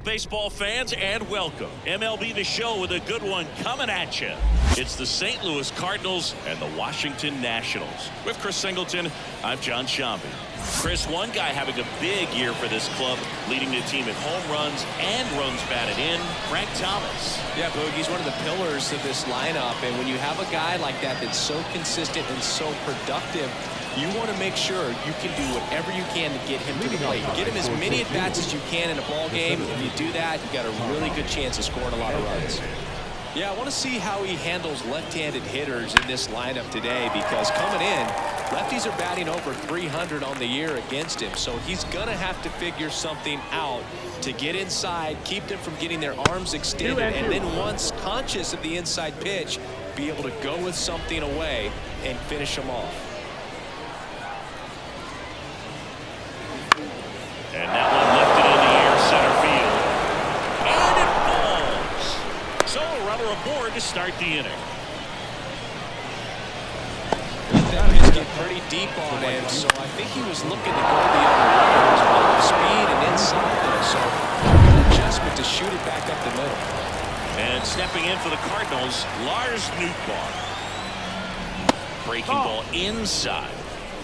Baseball fans, and welcome. MLB The Show with a good one coming at you. It's the St. Louis Cardinals and the Washington Nationals. With Chris Singleton, I'm John Shambi. Chris, one guy having a big year for this club, leading the team in home runs and runs batted in, Frank Thomas. Yeah, Boog, he's one of the pillars of this lineup, and when you have a guy like that that's so consistent and so productive, you want to make sure you can do whatever you can to get him to the plate. Get him as many at-bats as you can in a ball game. If you do that, you got a really good chance of scoring a lot of runs. Yeah, I want to see how he handles left-handed hitters in this lineup today, because coming in, lefties are batting over 300 on the year against him. So he's going to have to figure something out to get inside, keep them from getting their arms extended, and then once conscious of the inside pitch, be able to go with something away and finish them off. And that one lifted in the air, center field. And it falls. So a runner aboard to start the inning. That pitch get pretty deep on him, so I think he was looking to go the other way. It was off speed and inside there, so an adjustment to shoot it back up the middle. And stepping in for the Cardinals, Lars Nootbaar. Breaking ball inside.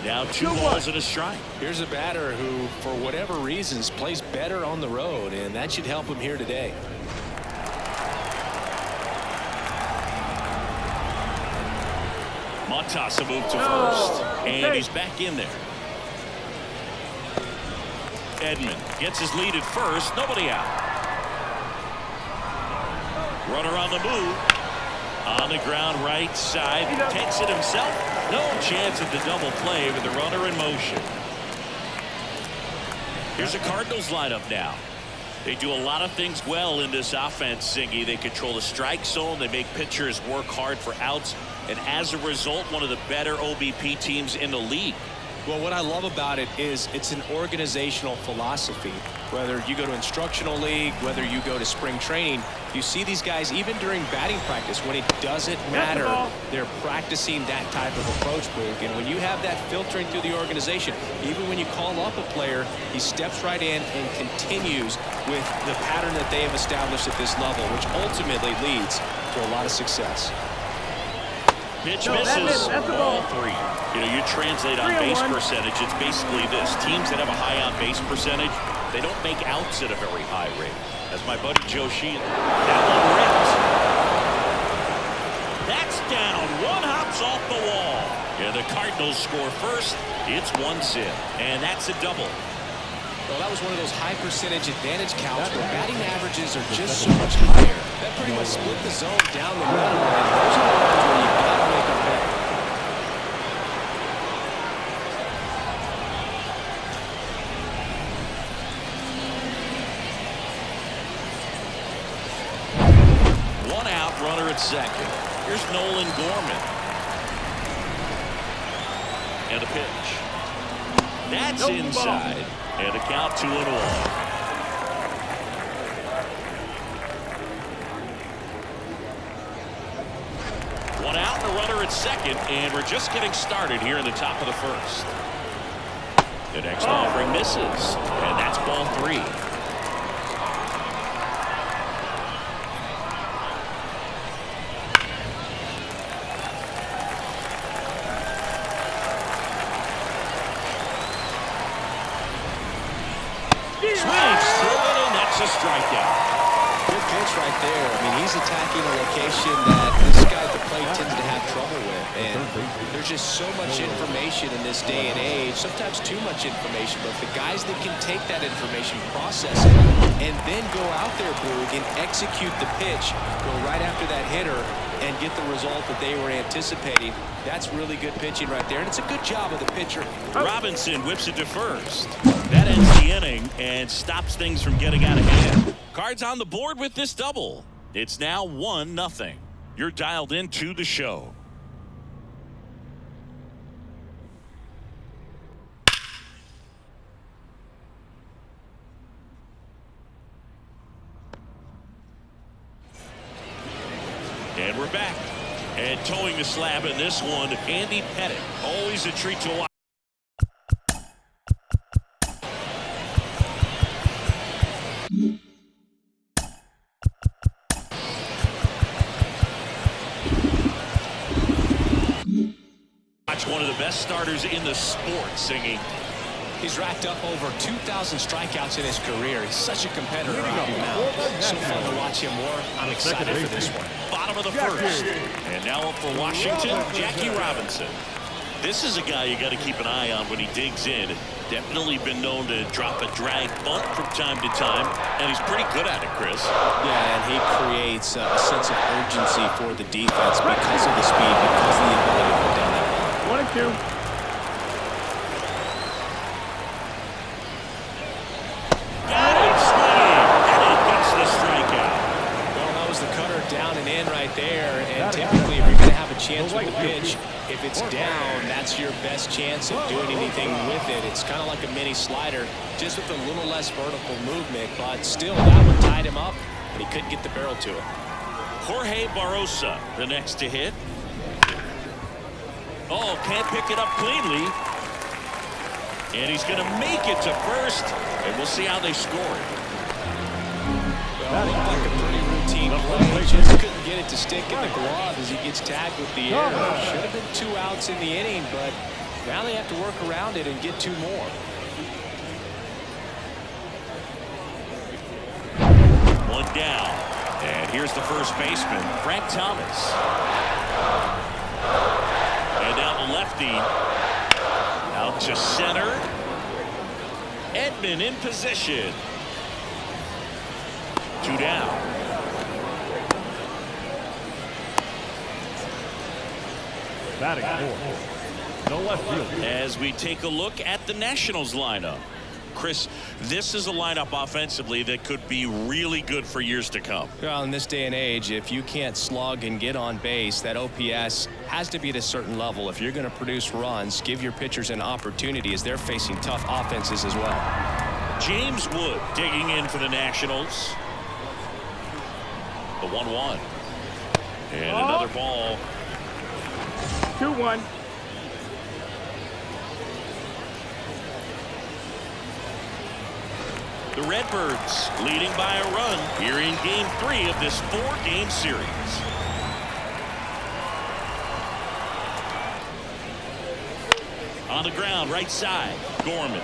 Now 2 balls and a strike. Here's a batter who, for whatever reasons, plays better on the road, and that should help him here today. Montas moved to first, and he's back in there. Edman gets his lead at first, nobody out. Runner on the move. On the ground, right side, takes it himself. No chance at the double play with the runner in motion. Here's a Cardinals lineup now. They do a lot of things well in this offense, Singy. They control the strike zone. They make pitchers work hard for outs. And as a result, one of the better OBP teams in the league. Well, what I love about it is it's an organizational philosophy. Whether you go to instructional league, whether you go to spring training, you see these guys even during batting practice when it doesn't matter. They're practicing that type of approach, Boog. And when you have that filtering through the organization, even when you call up a player, he steps right in and continues with the pattern that they have established at this level, which ultimately leads to a lot of success. Pitch misses. Ball 3. You know, you translate on base percentage, it's basically this. Teams that have a high on base percentage, they don't make outs at a very high rate. As my buddy Joe Sheehan. That one ripped. That's down. One hops off the wall. Yeah, the Cardinals score first. It's 1-0. And that's a double. Well, that was one of those high percentage advantage counts where batting averages are just so much higher. That pretty much split the zone down the middle, and those are the ones where you've got to make a bet. One out, runner at second. Here's Nolan Gorman. And a pitch. That's inside. And a count 2-1. One out and a runner at second, and we're just getting started here in the top of the first. The next offering misses, and that's ball 3. Swings through it, and that's a strikeout. Good pitch right there. I mean, he's attacking a location that this guy at the plate tends to have trouble with. And there's just so much information in this day and age, sometimes too much information, but the guys that can take that information, process it, and then go out there, Boog, and execute the pitch, go right after that hitter, and get the result that they were anticipating. That's really good pitching right there, and it's a good job of the pitcher. Robinson whips it to first. That ends the inning and stops things from getting out of hand. Cards on the board with this double. It's now 1-0. You're dialed into the show. And we're back. And towing the slab in this one, Andy Pettit. Always a treat to watch. watch one of the best starters in the sport singing. He's racked up over 2,000 strikeouts in his career. He's such a competitor out the mound. So fun to watch him work. I'm excited for this one. Bottom of the first. And now up for Washington, Jackie Robinson. This is a guy you got to keep an eye on when he digs in. Definitely been known to drop a drag bunt from time to time, and he's pretty good at it, Chris. Yeah, and he creates a sense of urgency for the defense because of the speed, because of the ability to put down that ball. 1-2. Got it, swinging, and it gets the strikeout. Well, that was the cutter down and in right there, and typically if you're going to have a chance with the pitch, if it's down, that's your best chance of doing anything with it. It's kind of like a mini slider, just with a little less vertical movement, but still that one tied him up, and he couldn't get the barrel to it. Jorge Barrosa, the next to hit. Oh, can't pick it up cleanly. And he's going to make it to first, and we'll see how they score it. Well, it looked like a pretty routine play. Just couldn't get it to stick in the glove as he gets tagged with the error. Should have been 2 outs in the inning, but now they have to work around it and get 2 more. One down. And here's the first baseman, Frank Thomas. And down the lefty. Out to center. Edman in position. 2 down. Batting fourth. No left field. As we take a look at the Nationals lineup. Chris, this is a lineup offensively that could be really good for years to come. Well, in this day and age, if you can't slug and get on base, that OPS has to be at a certain level. If you're going to produce runs, give your pitchers an opportunity as they're facing tough offenses as well. James Wood digging in for the Nationals. The 1-1. And another ball. 2-1. The Redbirds leading by a run here in Game 3 of this 4-game series. On the ground, right side, Gorman.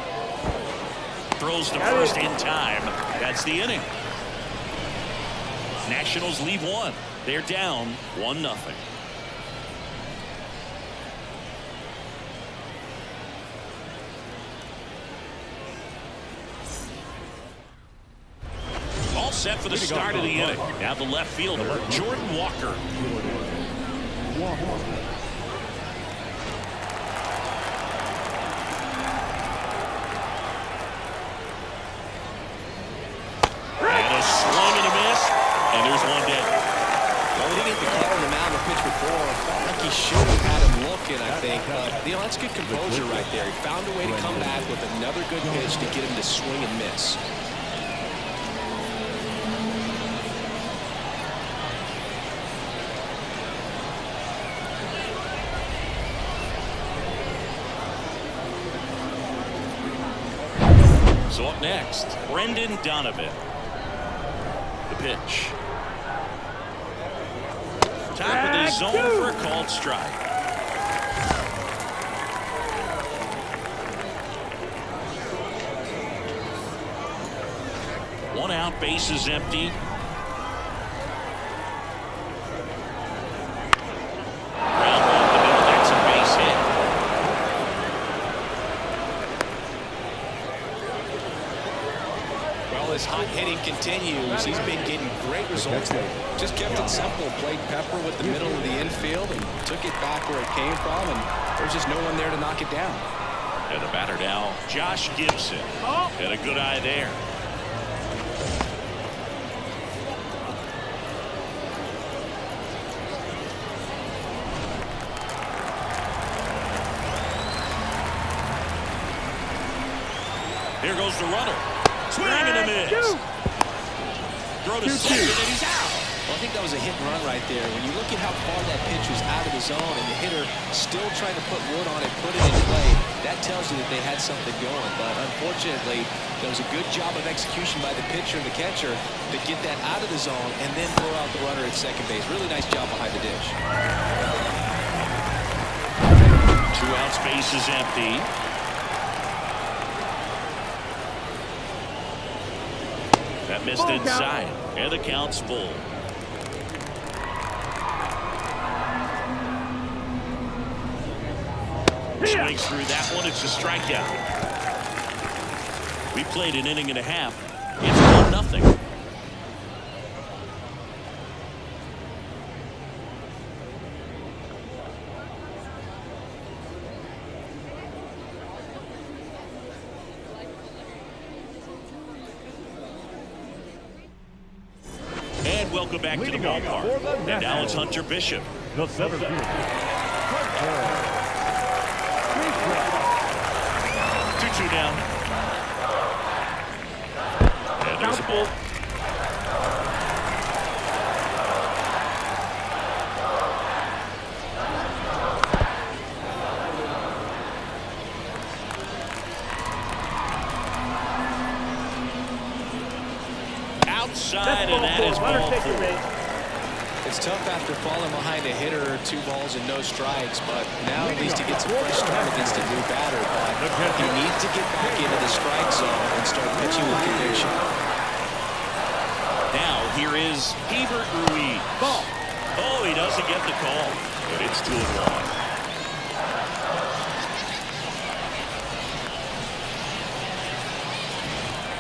Throws to first in time. That's the inning. Nationals leave 1. They're down 1-0. Set for the start of the inning. Now the left fielder, Jordan Walker. And a swing and a miss, and there's 1 down. Well, he didn't get the call on the mound the pitch before. Felt like he should have had him looking, I think. But, that's good composure right there. He found a way to come back with another good pitch to get him to swing and miss. So up next, Brendan Donovan. The pitch. Top of the zone for a called strike. One out, base is empty. Ground ball in the middle, that's a base hit. Well, his hot hitting continues. He's been getting great results there. Just kept it simple. Played pepper with the middle of the infield and took it back where it came from, and there's just no one there to knock it down. And the batter now, Josh Gibson. Had a good eye there. Here goes the runner. Swing and a miss. Throw to second and he's out. Well, I think that was a hit and run right there. When you look at how far that pitch was out of the zone and the hitter still trying to put wood on it, put it in play, that tells you that they had something going. But unfortunately, there was a good job of execution by the pitcher and the catcher to get that out of the zone and then throw out the runner at second base. Really nice job behind the dish. 2 outs, base is empty. That missed inside, and the count's full. Swings through that one. It's a strikeout. We played an inning and a half. It's 1-0. And welcome back to the ballpark. And now it's Hunter Bishop. The center fielder. 2-2 down. And there's a ball. Outside, and that is ball 4. It's tough after falling behind a hitter, 2 balls and no strikes, but now at least he gets a fresh start against a new batter. But he needs to get back into the strike zone and start pitching with conviction. Now here is Hebert Ruiz. Ball. Oh, he doesn't get the call, but it's 2-1.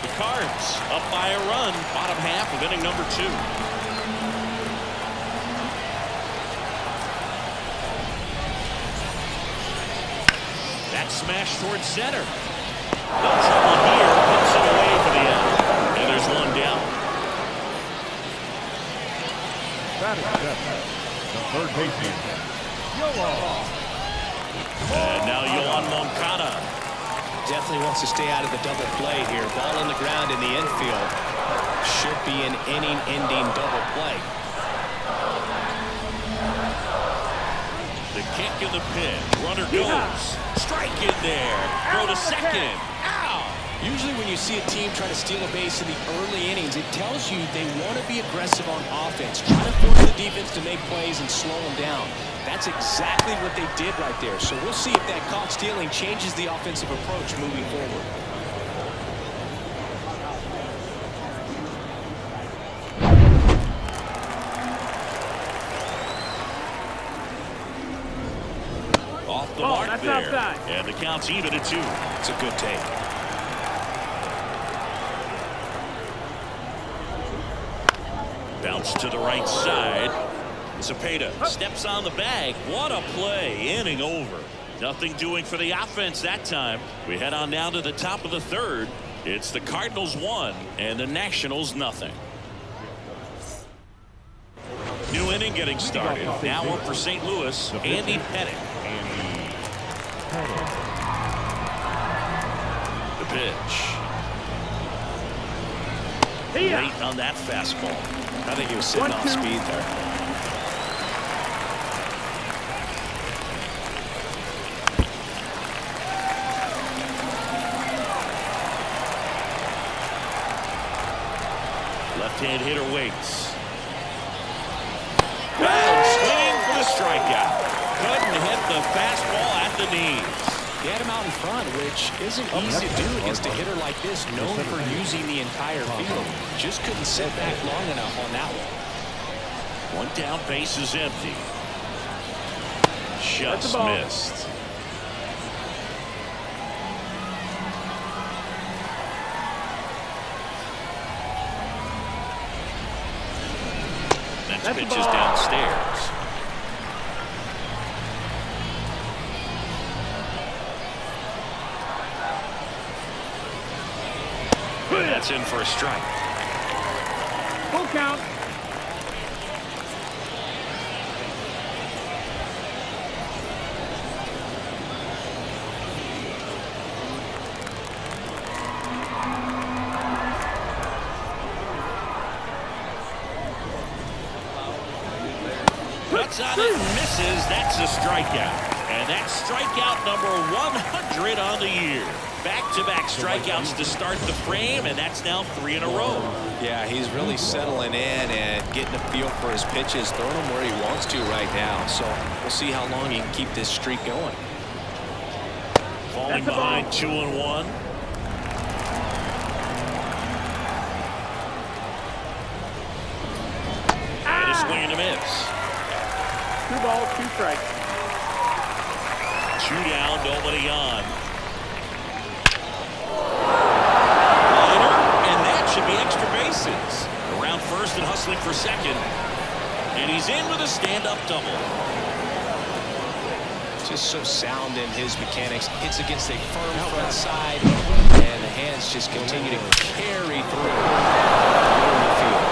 The Cards up by a run, bottom half of inning number 2. That smash towards center. No trouble here. Puts it away for the out. And there's one down. The third baseman. And now Yohan Moncada. Definitely wants to stay out of the double play here. Ball on the ground in the infield. Should be an inning-ending double play. The kick in the pin. Runner goes. Strike in there. Throw to second. Ow! Usually when you see a team try to steal a base in the early innings, it tells you they want to be aggressive on offense. Try to force the defense to make plays and slow them down. That's exactly what they did right there. So we'll see if that caught stealing changes the offensive approach moving forward. Off the mark there. Outside. And the count's even at 2. It's a good take. Bounce to the right side. Cepeda steps on the bag. What a play. Inning over. Nothing doing for the offense that time. We head on down to the top of the 3rd. It's the Cardinals 1 and the Nationals nothing. New inning getting started. Now up for St. Louis, Andy Pettitte. The pitch. Late on that fastball. I think he was sitting off speed there. Left-hand hitter waits. Swing for the strikeout. Couldn't hit the fastball at the knees. He had him out in front, which isn't easy to do against a hitter like this, known for using the entire field. Just couldn't sit back long enough on that one. One down, base is empty. Just missed. Next pitch is downstairs. And that's in for a strike. Full count. Cuts on it and misses. That's a strikeout. And that's strikeout number 100 on the year. Back-to-back strikeouts to start the frame, and that's now 3 in a row. Yeah, he's really settling in and getting a feel for his pitches, throwing them where he wants to right now. So we'll see how long he can keep this streak going. Falling behind 2-1. And a swing and a miss. 2 balls, 2 strikes. 2 down, nobody on. And that should be extra bases. Around first and hustling for second. And he's in with a stand-up double. Just so sound in his mechanics. Hits against a firm front side. And the hands just continue to carry through the field.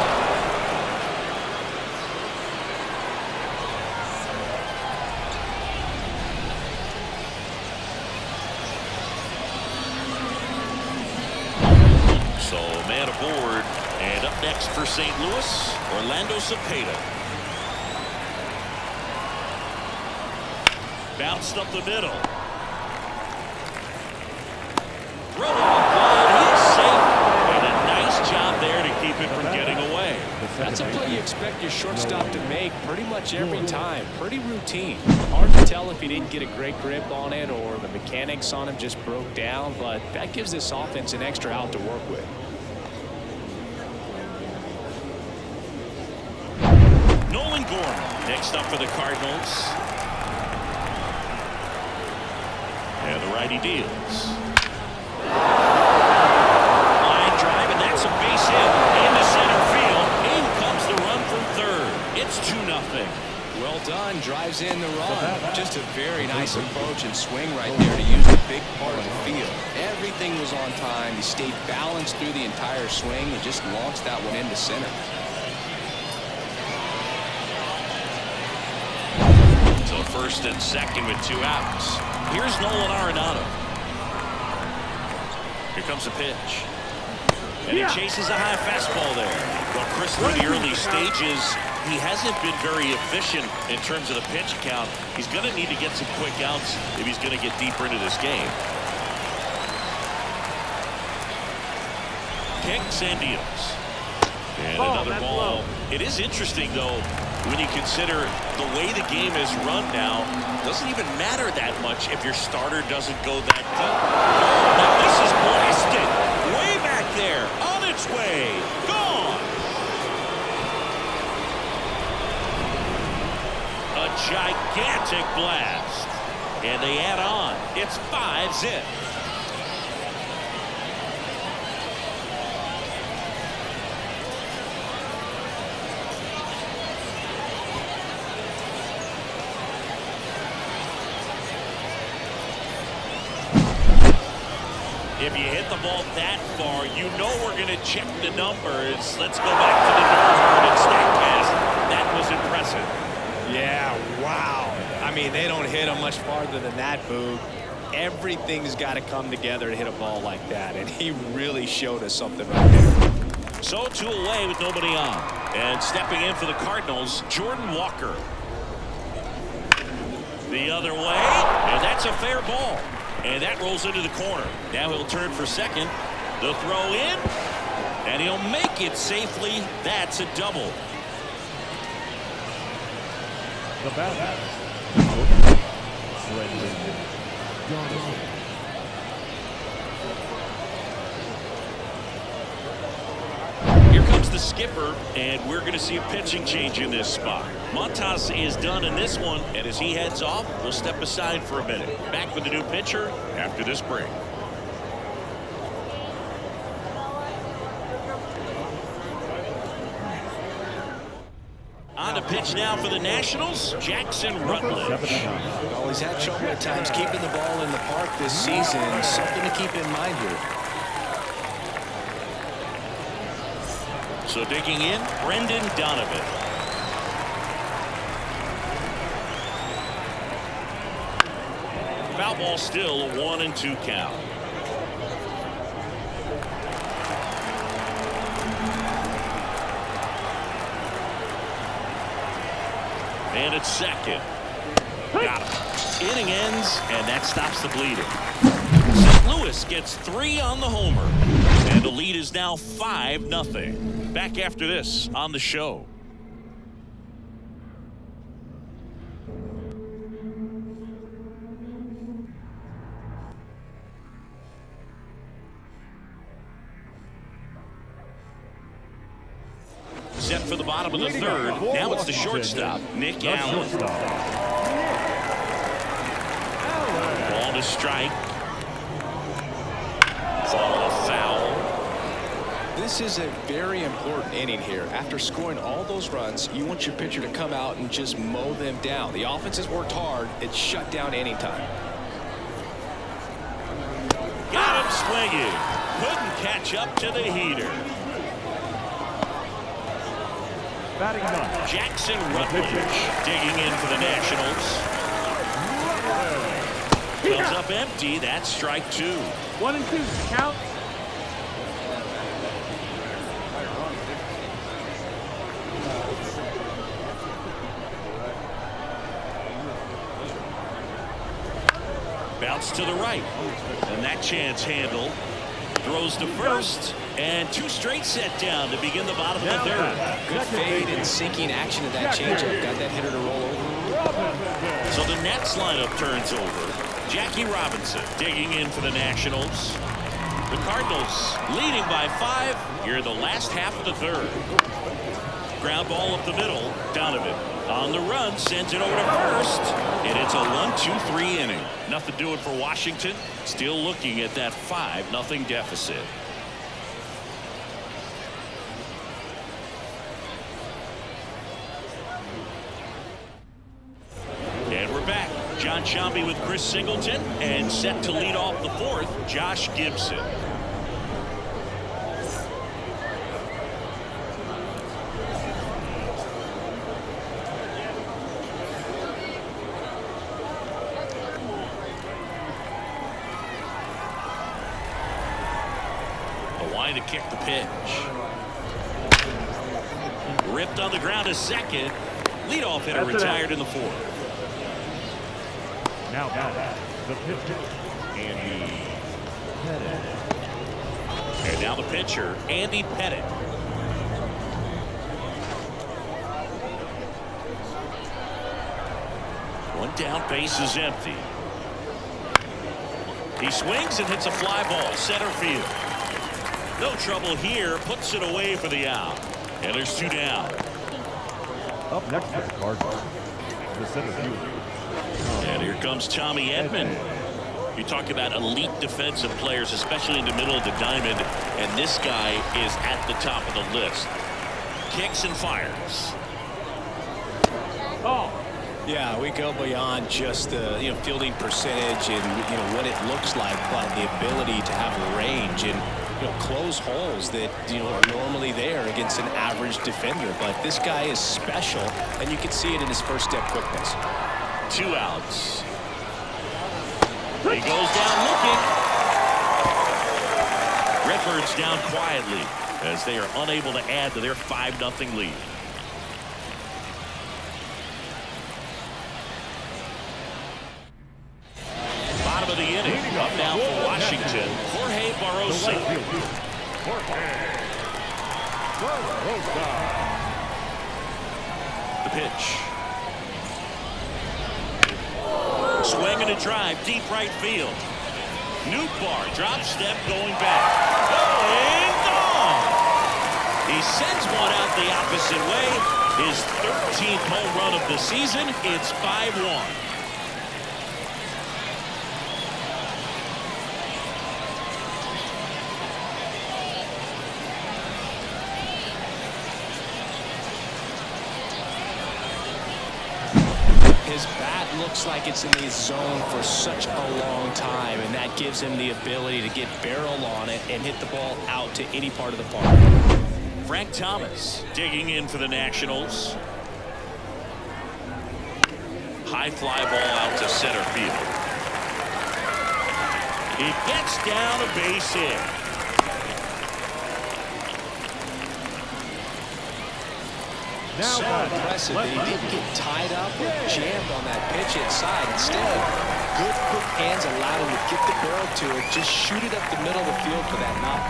So man aboard. And up next for St. Louis, Orlando Cepeda. Bounced up the middle. Throw off line. He's safe. And a nice job there to keep it from getting away. That's a play you expect your shortstop to make pretty much every time. Pretty routine. Hard to tell if he didn't get a great grip on it or the mechanics on him just broke down, but that gives this offense an extra out to work with. Nolan Gorman next up for the Cardinals. And the righty deals. Line drive, and that's a base hit into center field. In comes the run from third. It's 2-0. Well done. Drives in the run. Just a very nice approach and swing right there to use the big part of the field. Everything was on time. He stayed balanced through the entire swing and just launched that one into center. So first and second with 2 outs. Here's Nolan Arenado. Here comes a pitch. And he chases a high fastball there. Well, Chris, through the early stages, he hasn't been very efficient in terms of the pitch count. He's going to need to get some quick outs if he's going to get deeper into this game. Kicks and deals. And another ball. It is interesting, though, when you consider the way the game is run now, doesn't even matter that much if your starter doesn't go that deep. Now this is blasted. Way back there. On its way. Gone. A gigantic blast. And they add on. It's 5-zip. If you hit the ball that far, you know we're going to check the numbers. Let's go back to the Northern and StatCast. That was impressive. Yeah, wow. I mean, they don't hit him much farther than that, Boog. Everything's got to come together to hit a ball like that, and he really showed us something right there. So 2 away with nobody on. And stepping in for the Cardinals, Jordan Walker. The other way, and that's a fair ball. And that rolls into the corner. Now he'll turn for second. The throw in. And he'll make it safely. That's a double. The batter. Here comes the skipper, and we're going to see a pitching change in this spot. Montas is done in this one, and as he heads off, we'll step aside for a minute. Back with the new pitcher after this break. On the pitch now for the Nationals, Jackson Rutledge. Well, he's had trouble at times keeping the ball in the park this season. Something to keep in mind here. So digging in, Brendan Donovan. Foul ball still, a 1-2 count. And it's second. Got him. Inning ends, and that stops the bleeding. St. Louis gets 3 on the homer. And the lead is now 5-0. Back after this on the show. set for the bottom of the third. Now it's the shortstop, Nick Allen. Ball to strike. Ball a foul. This is a very important inning here. After scoring all those runs, you want your pitcher to come out and just mow them down. The offense has worked hard. It's shut down anytime. Got him swinging. Couldn't catch up to the heater. Batting ninth, Jackson Rutledge digging in for the Nationals. Comes up empty. That's strike two. 1 and 2. Count. Bounce to the right. And that chance handle. Throws to first. And two straight set down to begin the bottom of the third. Good fade and sinking action of that changeup. Got that hitter to roll over. So the Nats lineup turns over. Jackie Robinson digging in for the Nationals. The Cardinals leading by 5 here in the last half of the third. Ground ball up the middle. Donovan on the run, sends it over to first, and it's a 1-2-3 inning. Nothing doing for Washington. Still looking at that 5-0 deficit. And we're back. John Shambi with Chris Singleton, and set to lead off the fourth, Josh Gibson. To kick the pitch. Ripped on the ground a second. Leadoff hitter retired in the fourth. Now the pitcher, Andy Pettit. And now the pitcher, Andy Pettit. One down, base is empty. He swings and hits a fly ball, center field. No trouble here, puts it away for the out. And there's two down. Up next for the Cardinals, the center field. And here comes Tommy Edman. You talk about elite defensive players, especially in the middle of the diamond, and this guy is at the top of the list. Kicks and fires. Oh. Yeah, we go beyond just the fielding percentage and what it looks like, but the ability to have range and close holes that are normally there against an average defender. But this guy is special, and you can see it in his first step quickness. 2 outs. He goes down looking. Redbirds down quietly as they are unable to add to their 5-0 lead. Bottom of the inning. Up now for Washington, Jorge Barrosa. The pitch. Swing and a drive, deep right field. Nootbaar, drop step, going back. And gone! He sends one out the opposite way. His 13th home run of the season. It's 5-1. His bat looks like it's in the zone for such a long time, and that gives him the ability to get barrel on it and hit the ball out to any part of the park. Frank Thomas digging in for the Nationals. High fly ball out to center field. He gets down a base hit. So impressive that he didn't get tied up or jammed on that pitch inside. Instead, good quick hands allowed him to get the barrel to it, just shoot it up the middle of the field for that knock.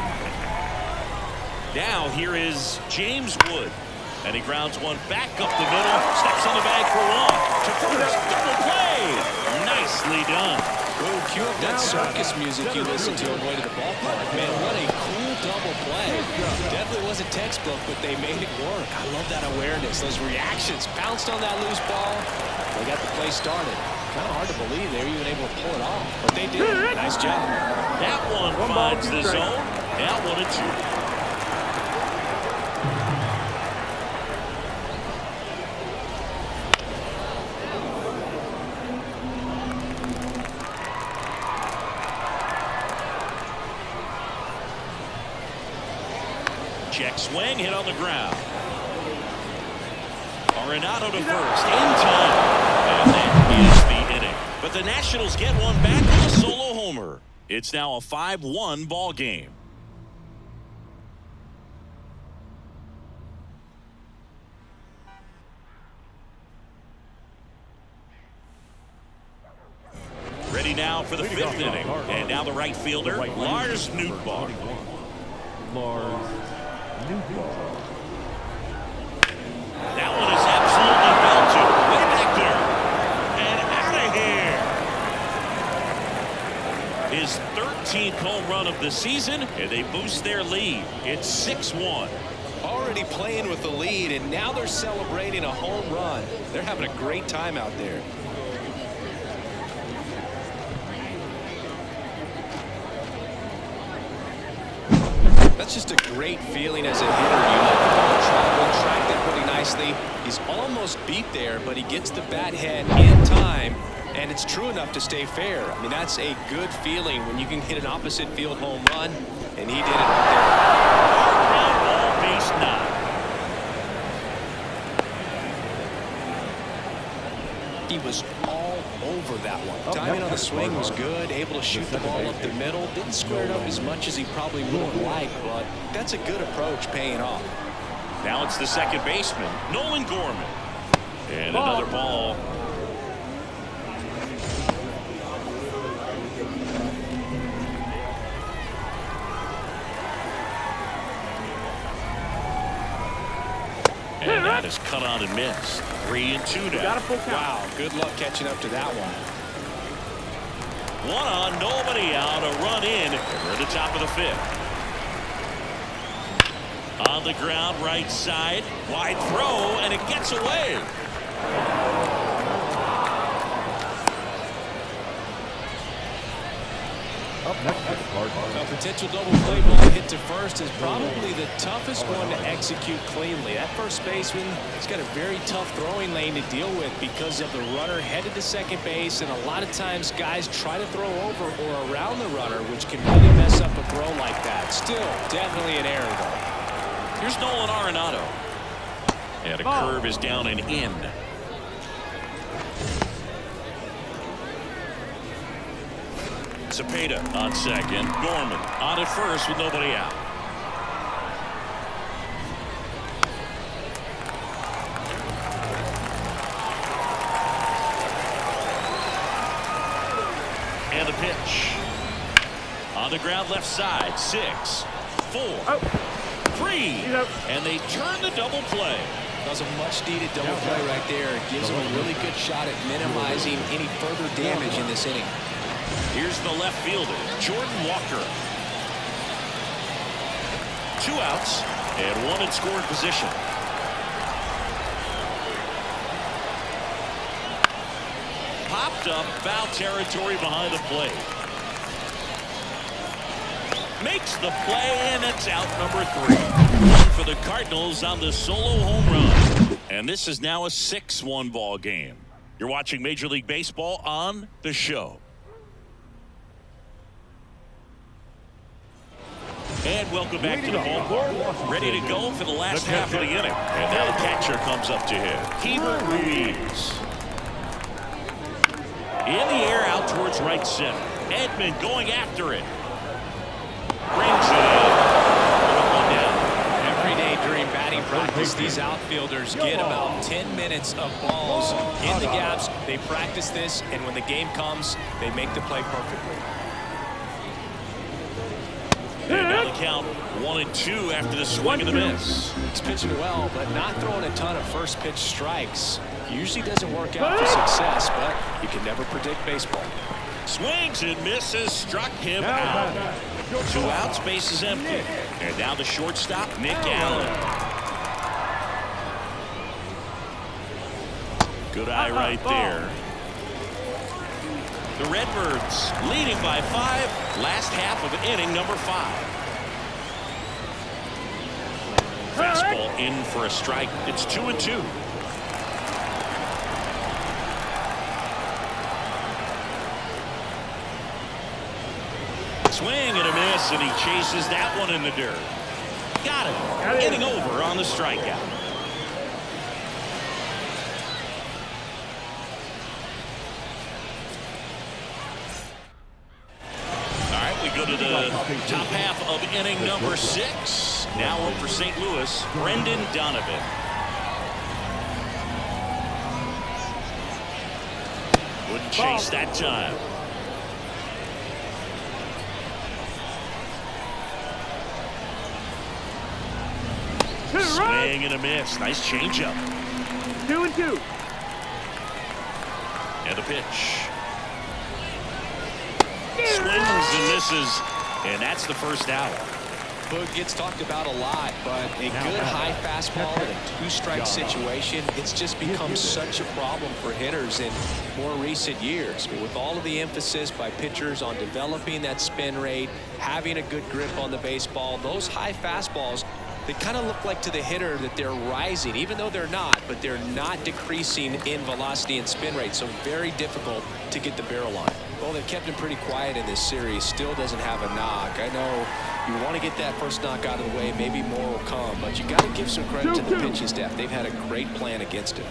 Now here is James Wood, and he grounds one back up the middle, steps on the bag for one. To first, double play. Nicely done. Oh, cue up that circus music you listen to on the way to the ballpark. Man, what a cool double play. Definitely wasn't textbook, but they made it work. I love that awareness, those reactions. Bounced on that loose ball. They got the play started. Kind of hard to believe they were even able to pull it off, but they did. Nice job. That one finds the zone. Now 1-2. Check swing, hit on the ground. Arenado to first, in time. And that is the inning. But the Nationals get one back with a solo homer. It's now a 5-1 ball game. Ready now for the fifth inning. And now the right fielder, Lars Nootbaar. That one is absolutely belted. Way back there. And out of here. His 13th home run of the season, and they boost their lead. It's 6-1. Already playing with the lead, and now they're celebrating a home run. They're having a great time out there. That's just a great feeling as a hitter. You let the ball travel, tracked it pretty nicely. He's almost beat there, but he gets the bat head in time, and it's true enough to stay fair. I mean, that's a good feeling when you can hit an opposite field home run, and he did it right there. Ground ball, base 9. He was all over that one. Timing on the swing was good, able to shoot the ball up the middle. Didn't square it up as much as he probably would have liked, but that's a good approach paying off. Now it's the second baseman, Nolan Gorman. And another ball. And that is cut on and missed. 3-2 now. Wow, good luck catching up to that one. One on, nobody out, a run in. We're at the top of the fifth. On the ground, right side, wide throw, and it gets away. A potential double play ball hit to first is probably the toughest one to execute cleanly. That first baseman has got a very tough throwing lane to deal with because of the runner headed to second base, and a lot of times guys try to throw over or around the runner, which can really mess up a throw like that. Still, definitely an error, though. Here's Nolan Arenado. And a curve is down and in. Cepeda on second. Gorman on at first with nobody out. And the pitch. On the ground left side. 6, 4, 3. And they turn the double play. That was a much-needed double play right there. It gives them a really good shot at minimizing any further damage in this inning. Here's the left fielder, Jordan Walker. 2 outs and 1 in scoring position. Popped up, foul territory behind the plate. Makes the play, and it's out number 3. One for the Cardinals on the solo home run. And this is now a 6-1 ball game. You're watching Major League Baseball on The Show. And welcome back to the ballpark. Ready to go for the last half of the inning. And now the catcher comes up to hit. Keeper Ruiz. In the air out towards right center. Edman going after it. Brings it in. 1 down. Every day during batting practice, these outfielders get about 10 minutes of balls in the gaps. They practice this, and when the game comes, they make the play perfectly. And now the count 1-2 after the swing and the miss. He's pitching well, but not throwing a ton of first pitch strikes. Usually doesn't work out for success, but you can never predict baseball. Swings and misses, struck him out. 2 outs, base is empty. And now the shortstop, Nick Allen. Good eye right there. The Redbirds leading by 5. Last half of inning number 5. Fastball in for a strike. It's 2-2. Swing and a miss, and he chases that one in the dirt. Got it. Getting over on the strikeout. All right, we go to the top half of inning number 6. Now up for St. Louis, Brendan Donovan. Wouldn't chase that time. Swing and a miss. Nice changeup. 2-2. And a pitch. Swings and misses. And that's the first out. Boog gets talked about a lot, but a good high fastball in a 2-strike situation, it's just become such a problem for hitters in more recent years. With all of the emphasis by pitchers on developing that spin rate, having a good grip on the baseball, those high fastballs, they kind of look like to the hitter that they're rising, even though they're not, but they're not decreasing in velocity and spin rate, so very difficult to get the barrel line. Well, they've kept him pretty quiet in this series. Still doesn't have a knock. I know you want to get that first knock out of the way. Maybe more will come, but you got to give some credit to the pitching staff. They've had a great plan against it.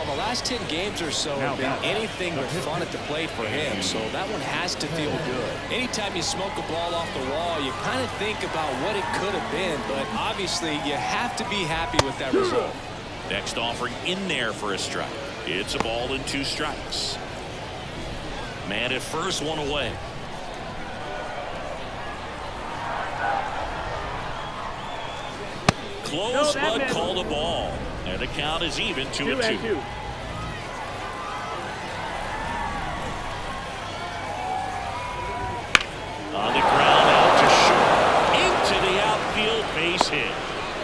The last 10 games or so have been anything but fun at the plate for him, so that one has to feel good. Anytime you smoke a ball off the wall, you kind of think about what it could have been, but obviously you have to be happy with that result. Next offering in there for a strike. It's a ball and 2 strikes. Man at first, 1 away. Close, but called a ball. And the count is even, 2-2. On the ground, out to short. Into the outfield, base hit.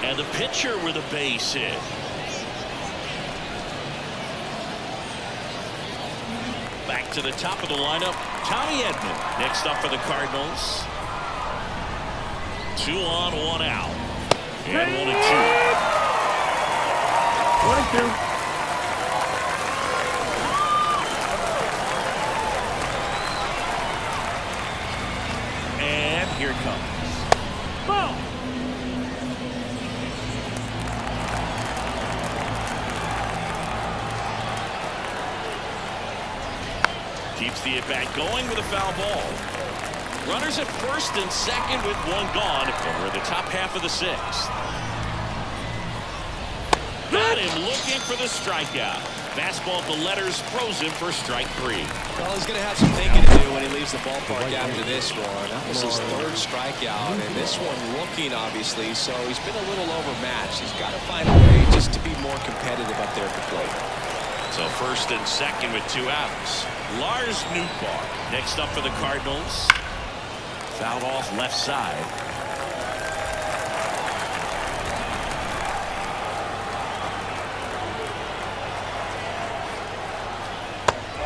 And the pitcher with a base hit. Back to the top of the lineup, Tommy Edman. Next up for the Cardinals. 2 on, 1 out. And 1-2. 1-2. And here it comes. Ball. Keeps the at-bat going with a foul ball. Runners at first and second with 1 gone. And we're in the top half of the 6th. Got him looking for the strikeout. Fastball to letters, throws him for strike 3. Well, he's going to have some thinking to do when he leaves the ballpark after this one. That was his 3rd strikeout, and this one looking, obviously, so he's been a little overmatched. He's got to find a way just to be more competitive up there at the plate. So first and second with 2 outs. Lars Nootbaar next up for the Cardinals. Fouled off left side.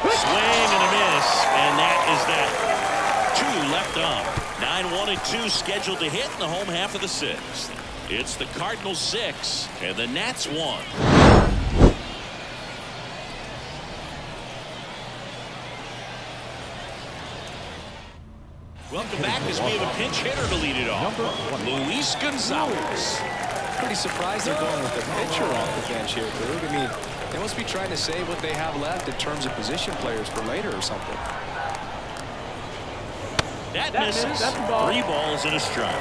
Swing and a miss, and that is that. 2 left on. 9-1-2 scheduled to hit in the home half of the 6th. It's the Cardinals 6 and the Nats 1. Welcome back as we have a pinch hitter to lead it off. Luis Gonzalez. Pretty surprised they're going with the pitcher off the bench here, Boog. I mean, they must be trying to save what they have left in terms of position players for later or something. That misses. 3 balls and a strike.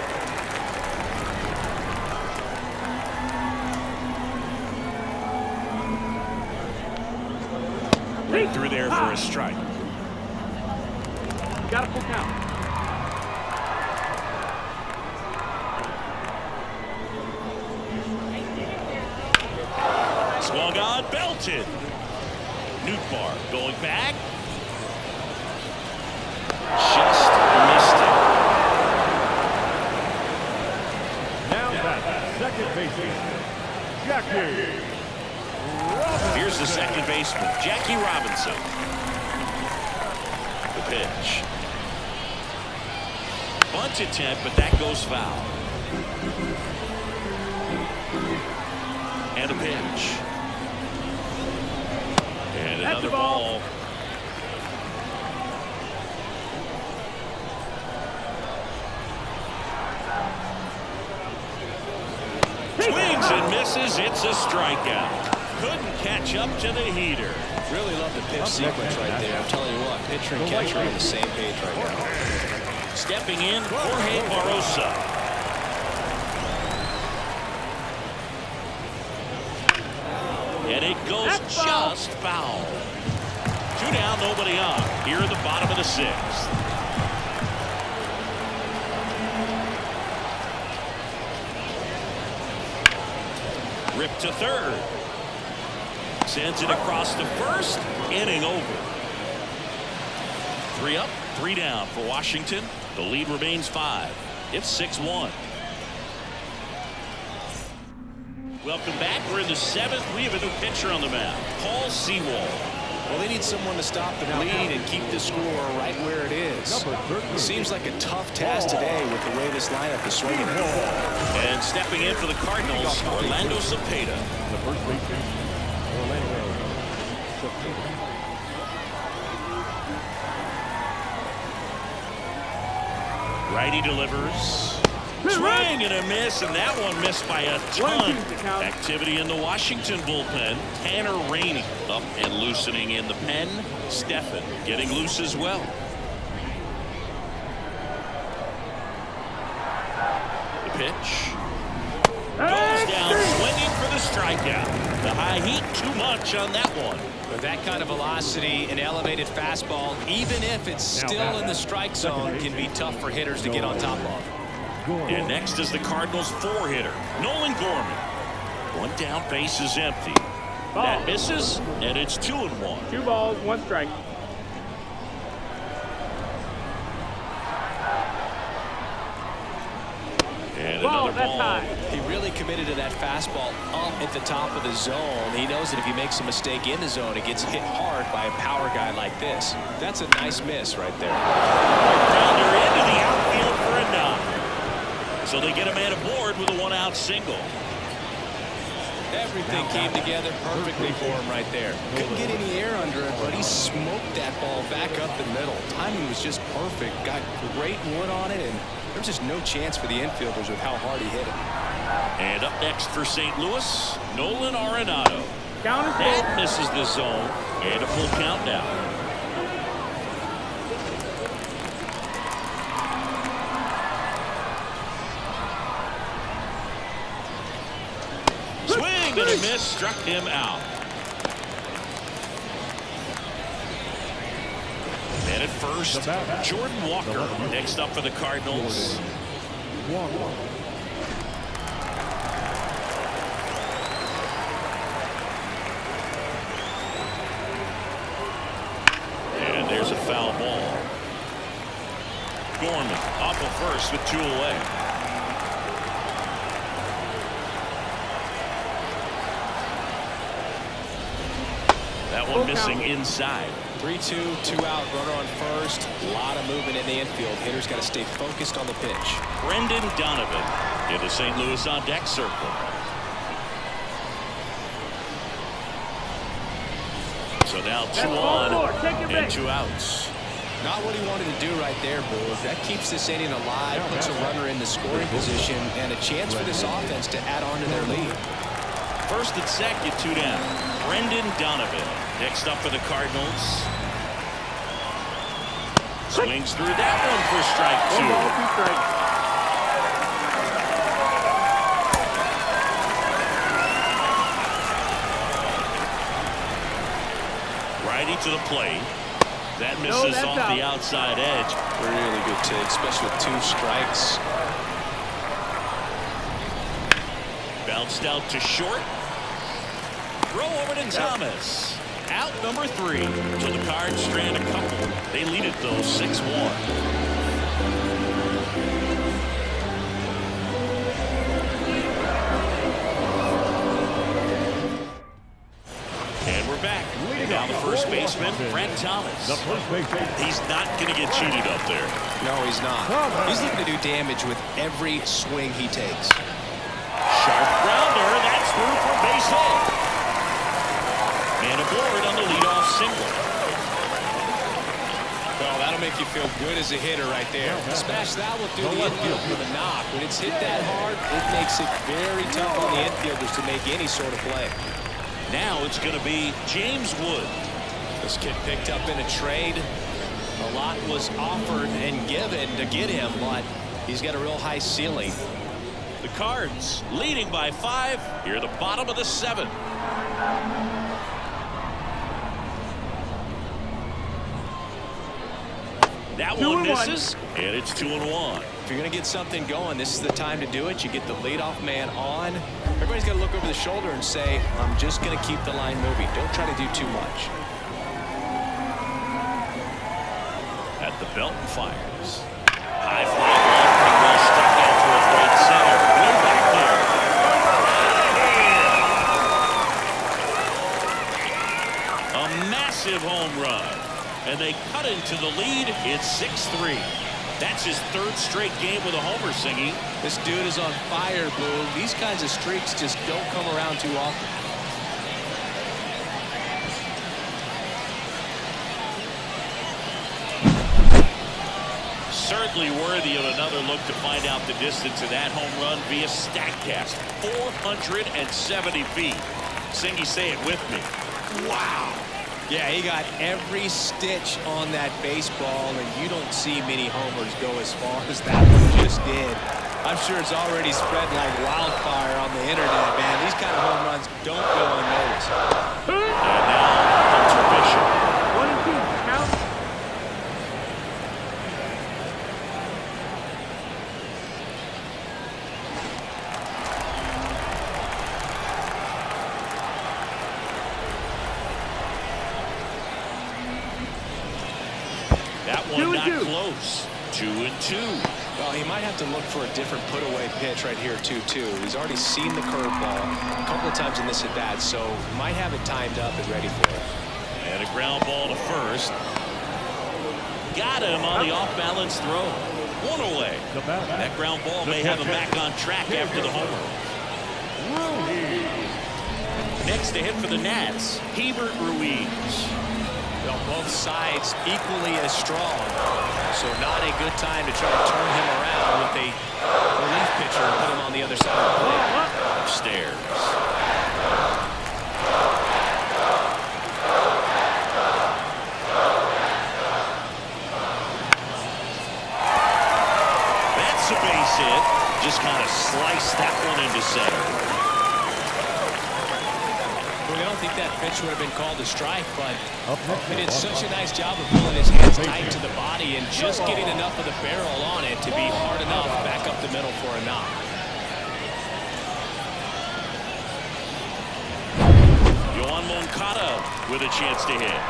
Right through there for a strike. Got a full count. Swung on, belted. Newtbar going back. Just missed it. Now that's second baseman, Jackie Robinson. Here's the second baseman, Jackie Robinson. The pitch. Bunt attempt, but that goes foul. And a pitch. And another ball. Swings and misses. It's a strikeout. Couldn't catch up to the heater. Really love the pitch sequence right there. I'm telling you what, pitcher and catcher are on the same page right now. Stepping in, Jorge Barrosa. And it goes just foul. 2 down, nobody on. Here at the bottom of the 6th. Ripped to third. Sends it across to first. Inning over. 3 up, 3 down for Washington. The lead remains 5. It's 6-1. Welcome back. We're in the 7th. We have a new pitcher on the mound, Paul Sewald. Well, they need someone to stop the lead and keep the score right where it is. Seems like a tough task today with the way this lineup is swinging. And stepping in for the Cardinals, Orlando Cepeda. The first baseman, Orlando Cepeda. Righty delivers. Swing and a miss, and that one missed by a ton. Activity in the Washington bullpen. Tanner Rainey up and loosening in the pen. Stephan getting loose as well. The pitch. Goes down swinging for the strikeout. The high heat too much on that one. With that kind of velocity, an elevated fastball, even if it's still in the strike zone, can be tough for hitters to get on top of. And next is the Cardinals 4-hitter, Nolan Gorman. 1 down, base is empty. That misses, and it's 2-1. 2 balls, 1 strike. And another ball. High. He really committed to that fastball up at the top of the zone. He knows that if he makes a mistake in the zone, it gets hit hard by a power guy like this. That's a nice miss right there. Grounder into the outfield for a knock. So they get a man aboard with a 1-out single. Everything came together perfectly for him right there. Couldn't get any air under it, but he smoked that ball back up the middle. Timing was just perfect. Got great wood on it, and there's just no chance for the infielders with how hard he hit it. And up next for St. Louis, Nolan Arenado. That misses the zone, and a full count now. Swing and a miss, struck him out. And at first, Jordan Walker next up for the Cardinals. And there's a foul ball. Gorman off of first with 2 away. That one missing inside. 3-2, 2 out, runner on first. A lot of movement in the infield. Hitters got to stay focused on the pitch. Brendan Donovan in the St. Louis on deck circle. So now 2 on and 2 outs. Not what he wanted to do right there, Bulls. That keeps this inning alive, puts a runner in the scoring position, and a chance for this offense to add on to their lead. First and second, 2 down. Brendan Donovan next up for the Cardinals. Swings through that one for strike 2. 1 ball, 2 strikes. Righty to the plate. That No, misses that's off out. the outside edge. Really good take, especially with 2 strikes. Bounced out to short. Throw over to Thomas. Out number 3. So the Cards strand a couple. They lead it though 6-1. And we're back. Now the first baseman, Frank Thomas. The first baseman. He's not going to get cheated up there. No, he's not. He's looking to do damage with every swing he takes. Sharp grounder. That's through for base hit. And aboard on the leadoff single. Well, that'll make you feel good as a hitter right there. Smash that will do the infield for the knock. When it's hit that hard, it makes it very tough on the infielders to make any sort of play. Now it's going to be James Wood. This kid picked up in a trade. A lot was offered and given to get him, but he's got a real high ceiling. The Cards leading by 5 here at the bottom of the 7th. That one misses, and it's 2-1. If you're going to get something going, this is the time to do it. You get the leadoff man on. Everybody's got to look over the shoulder and say, I'm just going to keep the line moving. Don't try to do too much. At the belt and fires. High fly ball, pretty well stuck out towards right center. Way back there. A massive home run. And they cut into the lead. It's 6-3. That's his 3rd straight game with a homer, Singy. This dude is on fire, Boo. These kinds of streaks just don't come around too often. Certainly worthy of another look to find out the distance of that home run via StatCast. 470 feet. Singy, say it with me. Wow. Yeah, he got every stitch on that baseball, and you don't see many homers go as far as that one just did. I'm sure it's already spread like wildfire on the internet, man. These kind of home runs don't go unnoticed. And now, intermission. 1 and 2, count. That one not close. 2-2. Well, he might have to look for a different put-away pitch right here, 2-2. He's already seen the curveball a couple of times in this at-bat, so might have it timed up and ready for it. And a ground ball to first. Got him on the off-balance throw. 1 away. That ground ball may have him back on track after the homer. Next to hit for the Nats, Hebert Ruiz. Well, both sides equally as strong, so not a good time to try to turn him around with a relief pitcher and put him on the other side of the plate. Upstairs. That's a base hit. Just kind of sliced that one into center. I don't think that pitch would have been called a strike, but he did such a nice job of pulling his hands tight to the body and just getting enough of the barrel on it to be hard enough back up the middle for a knock. Yohan Moncada with a chance to hit.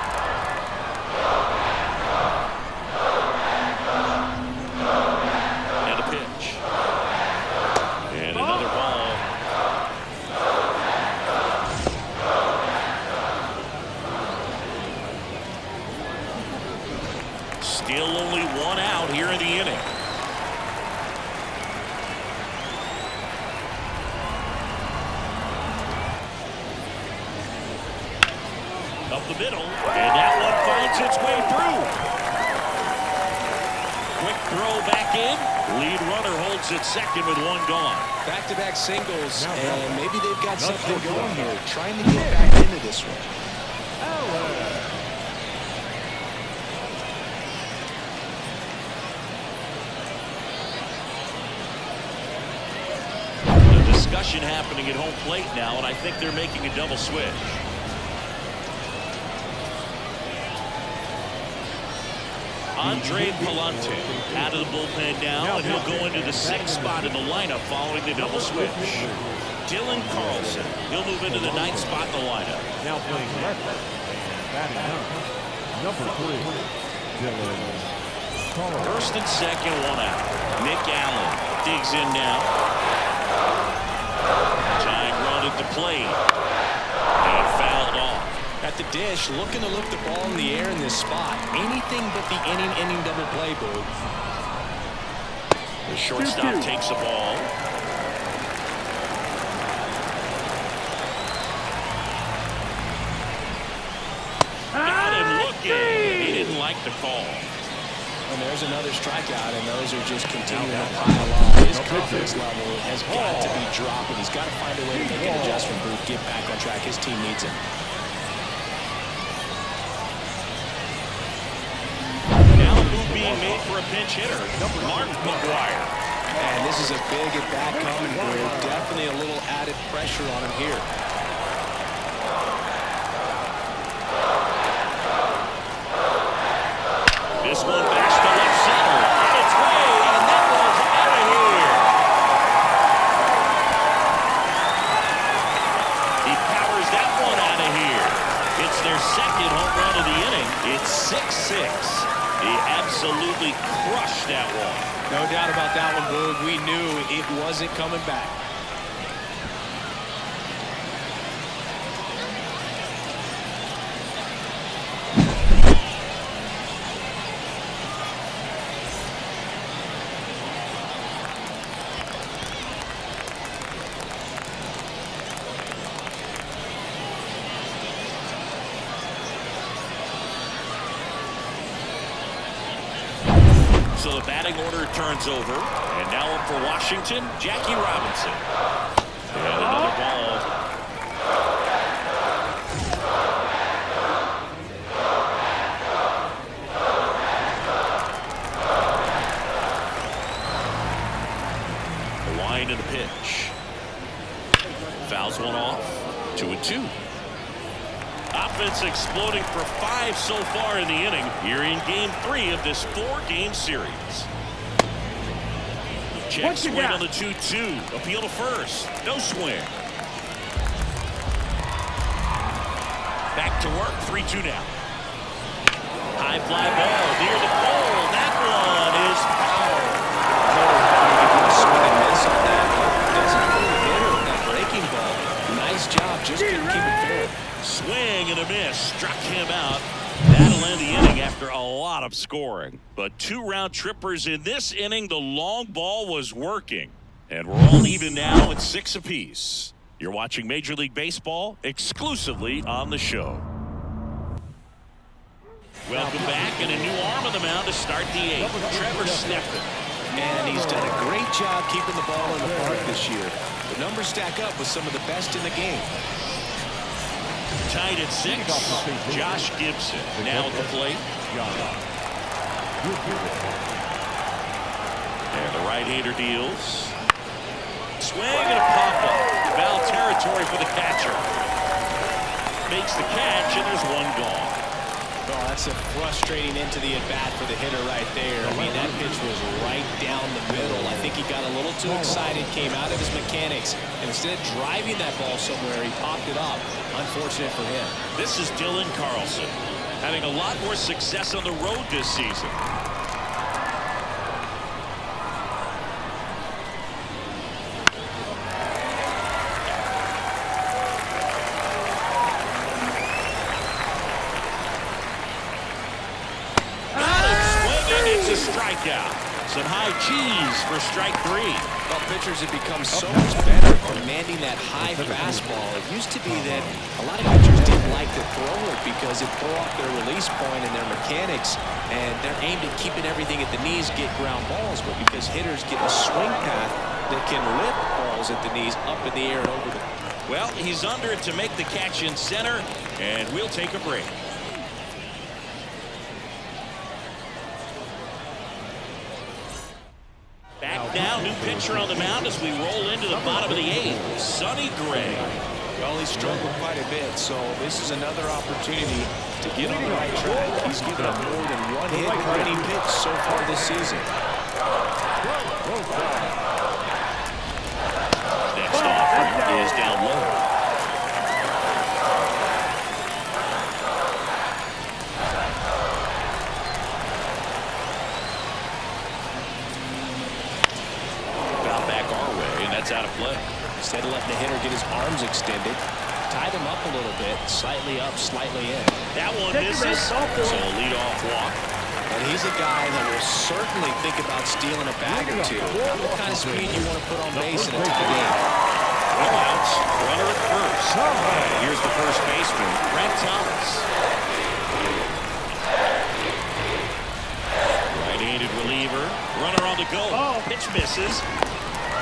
And a pitch. And another ball. Still only 1 out here in the inning. Up the middle, and that one finds its way through. Quick throw back in. Lead runner holds at second with 1 gone. Back-to-back singles, and maybe they've got something going here, trying to get back into this one. Discussion happening at home plate now, and I think they're making a double switch. Andre Palante out of the bullpen now, and he'll go into the 6th spot in the lineup following the double switch. Dylan Carlson, he'll move into the 9th spot in the lineup. Now playing left, batting number 3, Dylan Carlson. First and second, one out. Nick Allen digs in now. Tying run at the plate. And fouled off. At the dish, looking to lift the ball in the air in this spot. Anything but the inning double play, Boog. The shortstop takes the ball. Got him looking. He didn't like the call. And there's another strikeout, and those are just continuing to pile on. His confidence level has got to be dropping. He's got to find a way to make an adjustment, Boog, get back on track. His team needs him. Now a move being made for a pinch hitter, Mark McGuire. And this is a big at-bat coming, Boog. Definitely a little added pressure on him here. This one bashed to left center. On its way, and that one's out of here. He powers that one out of here. It's their second home run of the inning. It's 6-6. He absolutely crushed that one. No doubt about that one, Boog. We knew it wasn't coming back. So the batting order turns over, and now up for Washington, Jackie Robinson. And another ball. The wind and the pitch. Fouls one off. 2-2. Offense exploding for 5 so far in the inning here in game 3 of this 4-game series. Check swing on the 2-2. Appeal to first. No swing. Back to work. 3-2 now. High fly ball near the pole. That one is foul. Swing and miss on that. Doesn't really hit her with that breaking ball. Nice job. Just couldn't keep it fair. Swing and a miss. Struck him out. That'll end the inning after a lot of scoring. But 2 round trippers in this inning. The long ball was working. And we're all even now at 6 apiece. You're watching Major League Baseball exclusively on the show. Welcome back, and a new arm on the mound to start the 8th. Trevor Stephan. And he's done a great job keeping the ball in the park this year. The numbers stack up with some of the best in the game. Tied at 6. Josh Gibson now at the plate. And the right-hander deals. Swing and a pop-up. Foul territory for the catcher. Makes the catch, and there's one gone. Oh, that's a frustrating end to the at-bat for the hitter right there. I mean, that pitch was right down the middle. I think he got a little too excited, came out of his mechanics, and instead of driving that ball somewhere, he popped it up. Unfortunate for him. This is Dylan Carlson, having a lot more success on the road this season. Strikeout. Some high cheese for strike 3. Well, pitchers have become so much better at commanding that high fastball. It used to be that a lot of pitchers didn't like to throw it because it threw off their release point and their mechanics, and they're aimed at keeping everything at the knees, get ground balls, but because hitters get a swing path that can lift balls at the knees up in the air and over them. Well, he's under it to make the catch in center, and we'll take a break. Back now, new pitcher on the mound as we roll into the bottom of the 8th. Sonny Gray. Well, he struggled quite a bit, so this is another opportunity to get on the right track. He's given up more than one hit per inning pitch so far this season. Next offering is down low. Foul back our way, and that's out of play. Instead of letting the hitter get his arms extended, tied him up a little bit, slightly up, slightly in. That one misses, so a leadoff walk. And he's a guy that will certainly think about stealing a bag or two. Not the kind of speed you want to put on base in a tie game. Well out, runner at first. Here's the first baseman, Brent Thomas. Right-handed reliever, runner on the go. Pitch misses.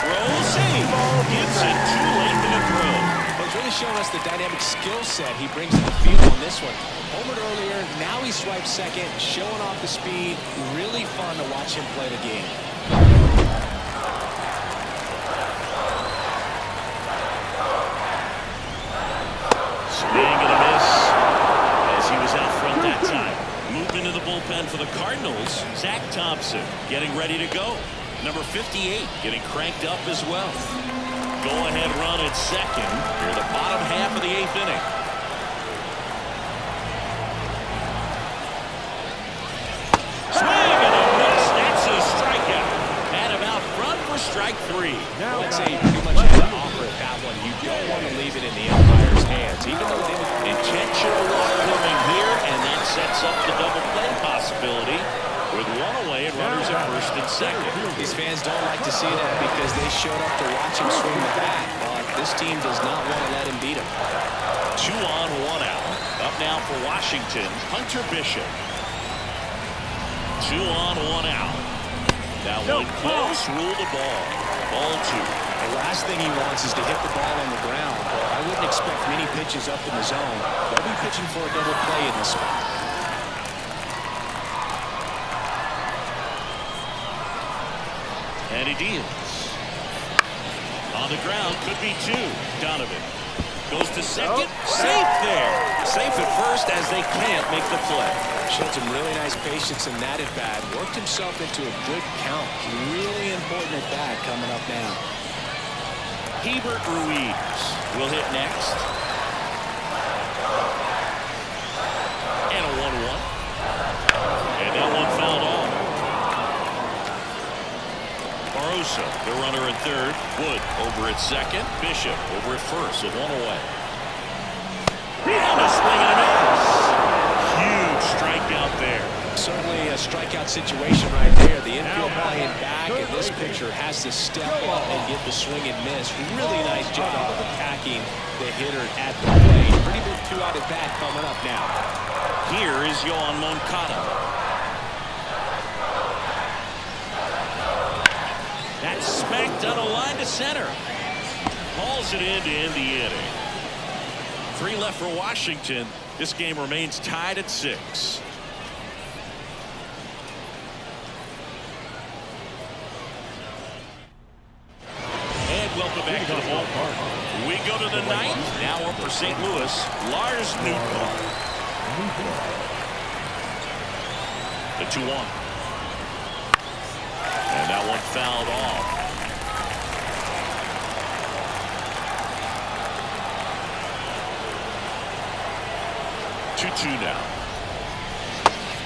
Throw, save. Gets it too late for the throw. He's really showing us the dynamic skill set he brings to the field on this one. Homered earlier, now he swipes second, showing off the speed. Really fun to watch him play the game. Swing and a miss as he was out front that time. Movement in the bullpen for the Cardinals. Zach Thompson getting ready to go. Number 58 getting cranked up as well. Go-ahead run at second near the bottom half of the 8th inning. Swing and a miss. That's a strikeout. And about front for strike 3. I'd say you pretty much have to offer at that one. You don't want to leave it in the umpire's hands. Even though they didn't. Intentional walk coming here, and that sets up the double play possibility with one away and runners at first and second. These fans don't like to see that because they showed up to watch him swing the bat. But this team does not want to let him beat him. 2 on, 1 out. Up now for Washington, Hunter Bishop. 2 on, 1 out. That one close, rule the ball. Ball 2. The last thing he wants is to hit the ball on the ground. I wouldn't expect many pitches up in the zone. They'll be pitching for a double play in this spot. And he deals. On the ground, could be 2. Donovan goes to second. Safe there. Safe at first as they can't make the play. Showed some really nice patience in that at-bat. Worked himself into a good count. Really important at-bat coming up now. Hebert Ruiz will hit next. And a 1-1. And that one fouled off. Barosa, the runner at third. Wood over at second. Bishop over at first, so 1 away. And a swing and a miss. Huge strikeout there. Certainly a strikeout situation right there. The infield playing back, and this pitcher has to step up and get the swing and miss. Really nice job of attacking the hitter at the plate. Pretty big 2-out at bat coming up now. Here is Yohan Moncada. That's smacked on a line to center. Hauls it in to end the inning. 3 left for Washington. This game remains tied at 6. And welcome back to the ballpark. We go to the 9th. Now up for St. Louis, Lars Nootbaar. The 2-1. And that one fouled off. 2-2 now.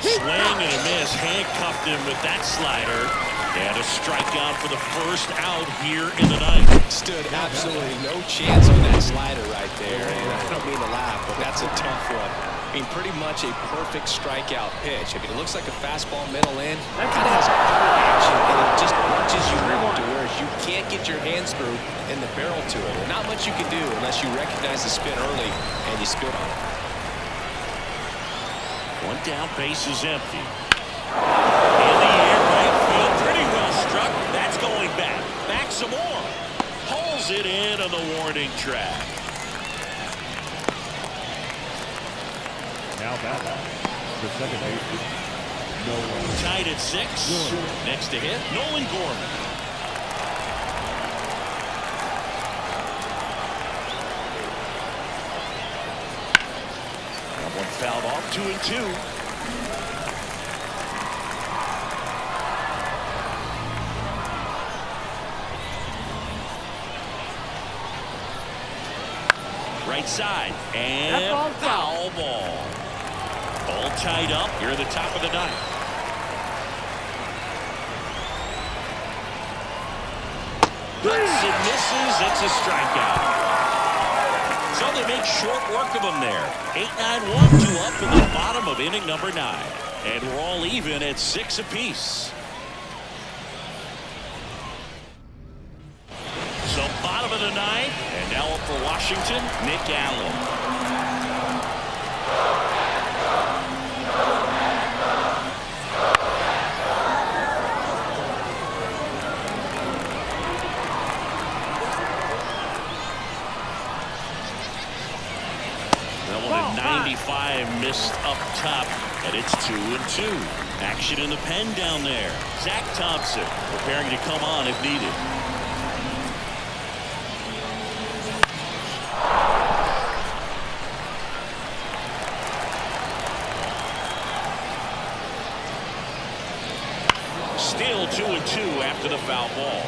Swing and a miss. Handcuffed him with that slider. And a strikeout for the first out here in the 9th. Stood absolutely no chance on that slider right there. And I don't mean to laugh, but that's a tough one. I mean, pretty much a perfect strikeout pitch. I mean, it looks like a fastball middle in. It kind of has a cutter action, and it just punches you to where you can't get your hands through in the barrel to it. Not much you can do unless you recognize the spin early and you spit on it. One down, base is empty. In the air, right field, pretty well struck. That's going back. Back some more. Pulls it in on the warning track. Now back the second baseman, Nolan. Tied at 6. Next to hit, Nolan Gorman. fouled off. 2-2. Right side, and foul ball. All tied up here at the top of the ninth. Puts and misses. It's a strikeout. So they make short work of them there. 8-9-1, 2 up in the bottom of inning number 9. And we're all even at 6 apiece. So bottom of the 9th, and now up for Washington, Nick Allen. That one at 95 missed up top, and it's 2-2. Action in the pen down there. Zach Thompson preparing to come on if needed. Still 2-2 after the foul ball.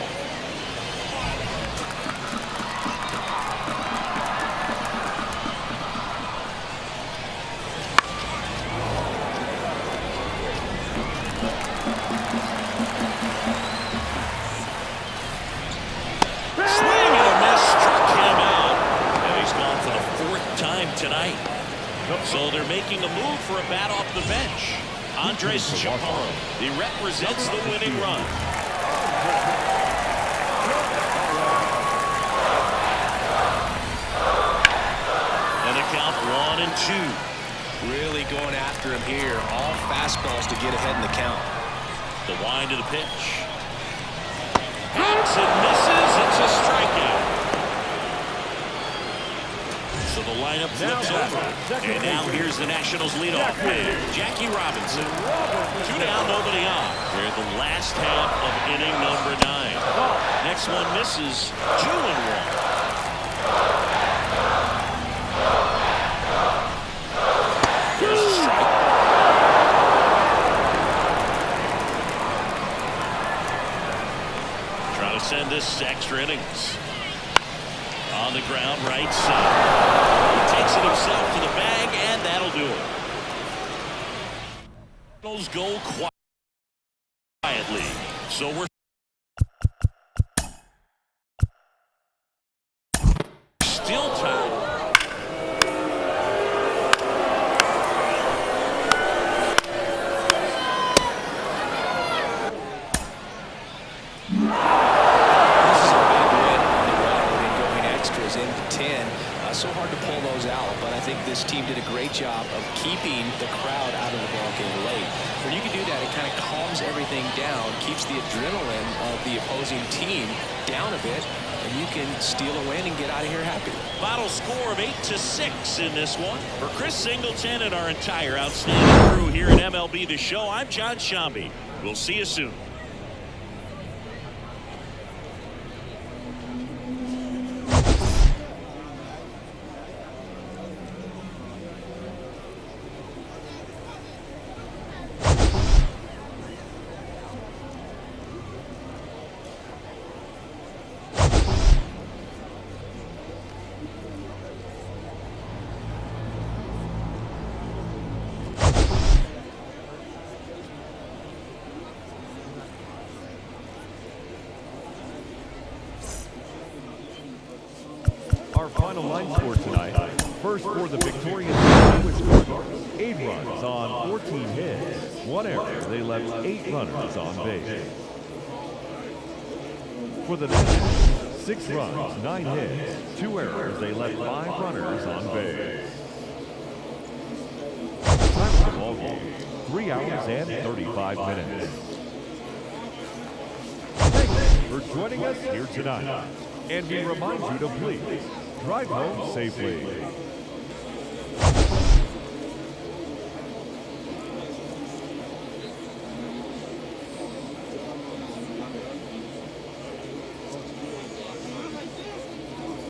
Swing and a miss, struck him out, and he's gone for the 4th time tonight. So they're making a move for a bat off the bench. Andres Chaparro. He represents the winning run. And the count 1-2. Really going after him here. All fastballs to get ahead in the count. The wind of the pitch. Hits and misses. It's a strikeout. So the lineup flips over. And now here's the Nationals leadoff man, Jackie Robinson. 2 down, nobody on. We're in the last half of inning number 9. Next one misses. 2-1. There's a strike. Trying to send this to extra innings. On the ground, right side. He takes it himself to the bag, and that'll do it. Nationals go quietly. So we're still tied. Into 10. So hard to pull those out, but I think this team did a great job of keeping the crowd out of the ballgame late. When you can do that, it kind of calms everything down, keeps the adrenaline of the opposing team down a bit, and you can steal a win and get out of here happy. Final score of 8-6 in this one. For Chris Singleton and our entire outstanding crew here at MLB The Show, I'm John Shambi. We'll see you soon. Our final line score tonight. First for the victorious St. Louis Cardinals. 8 runs on 14 hits. 1 error. They left 8 runners on base. For the Nationals, 6 runs, 9 hits. 2 errors. They left 5 runners on base. Time of the ball game, 3 hours and 35 minutes. Thank you for joining us here tonight. And we remind you to please drive home safely.